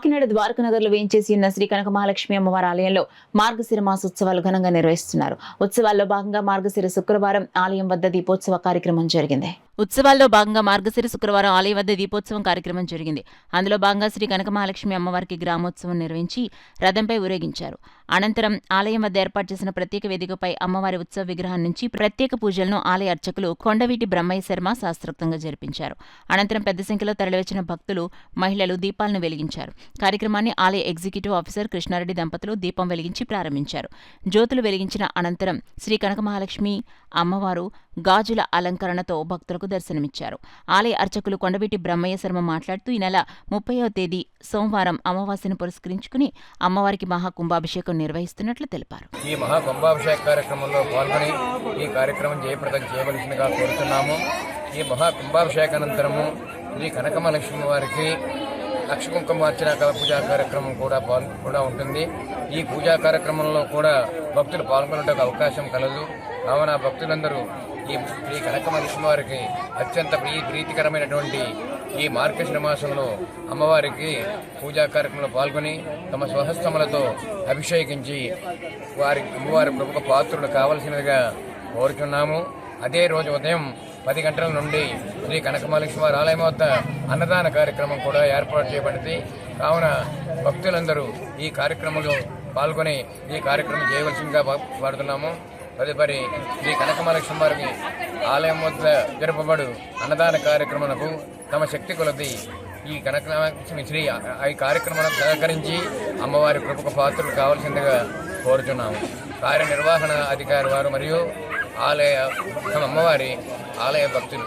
కాకినాడ ద్వారకానగర్లో వేయించేసి ఉన్న శ్రీ కనక మహాలక్ష్మి అమ్మవారి ఆలయంలో మార్గశిర మాసోత్సవాలు ఘనంగా నిర్వహిస్తున్నారు. ఉత్సవాల్లో భాగంగా మార్గశిర శుక్రవారం ఆలయం వద్ద దీపోత్సవ కార్యక్రమం జరిగింది. అందులో భాగంగా శ్రీ కనక మహాలక్ష్మి అమ్మవారికి గ్రామోత్సవం నిర్వహించి రథంపై ఊరేగించారు. అనంతరం ఆలయం వద్ద ఏర్పాటు చేసిన ప్రత్యేక వేదికపై అమ్మవారి ఉత్సవ విగ్రహం నుంచి ప్రత్యేక పూజలను ఆలయ అర్చకులు కొండవీటి బ్రహ్మయ్య శర్మ శాస్త్రోక్తంగా జరిపించారు. అనంతరం పెద్ద సంఖ్యలో తరలివచ్చిన భక్తులు, మహిళలు దీపాలను వెలిగించారు. కార్యక్రమాన్ని ఆలయ ఎగ్జిక్యూటివ్ ఆఫీసర్ కృష్ణారెడ్డి దంపతులు దీపం వెలిగించి ప్రారంభించారు. జ్యోతులు వెలిగించిన అనంతరం శ్రీ కనక మహాలక్ష్మి అమ్మవారు గాజుల అలంకరణతో భక్తులకు దర్శనమిచ్చారు. ఆలయ అర్చకులు కొండవీటి బ్రహ్మయ్య శర్మ మాట్లాడుతూ ఈ నెల 30వ తేదీ సోమవారం అమావాస్యను పురస్కరించుకుని అమ్మవారికి మహాకుంభాభిషేకం నిర్వహిస్తున్నట్లు తెలిపారు. ఈ మహాకుంభాభిషేక కార్యక్రమంలో పాల్గొని ఈ కార్యక్రమం జయప్రదం చేయవలసిందిగా కోరుతున్నాము. ఈ మహాకుంభాభిషేకానంతరము శ్రీ కనకమహాలక్ష్మి వారికి లక్ష కుంకుమార్చన పూజా కార్యక్రమం కూడా ఉంటుంది. ఈ పూజా కార్యక్రమంలో కూడా భక్తులు పాల్గొనడానికి అవకాశం కలదు. కావున భక్తులందరూ ఈ శ్రీ కనకమహాలక్ష్మి వారికి అత్యంత ప్రీతికరమైనటువంటి ఈ మార్గశిర మాసంలో అమ్మవారికి పూజా కార్యక్రమంలో పాల్గొని తమ స్వహస్తములతో అభిషేకించి అమ్మవారి ప్రముఖ పాత్రులు కావలసినదిగా కోరుచున్నాము. అదే రోజు ఉదయం 10 గంటల నుండి శ్రీ కనకమహాలక్ష్మి వారి ఆలయం వద్ద అన్నదాన కార్యక్రమం కూడా ఏర్పాటు చేయబడింది. కావున భక్తులందరూ ఈ కార్యక్రమంలో పాల్గొని ఈ కార్యక్రమం చేయవలసిందిగా కోరుతున్నాము. తదుపరి శ్రీ కనకమహాలక్ష్మి వారికి ఆలయం వద్ద జరపబడు అన్నదాన కార్యక్రమాలకు తమ శక్తి కొలది ఈ కనకమహాలక్ష్మి శ్రీ ఈ కార్యక్రమాలకు సహకరించి అమ్మవారి ప్రముఖ పాత్రలు కావాల్సిందిగా కోరుచున్నాము. కార్యనిర్వహణ అధికారి వారు మరియు అమ్మవారి ఆలయ భక్తులు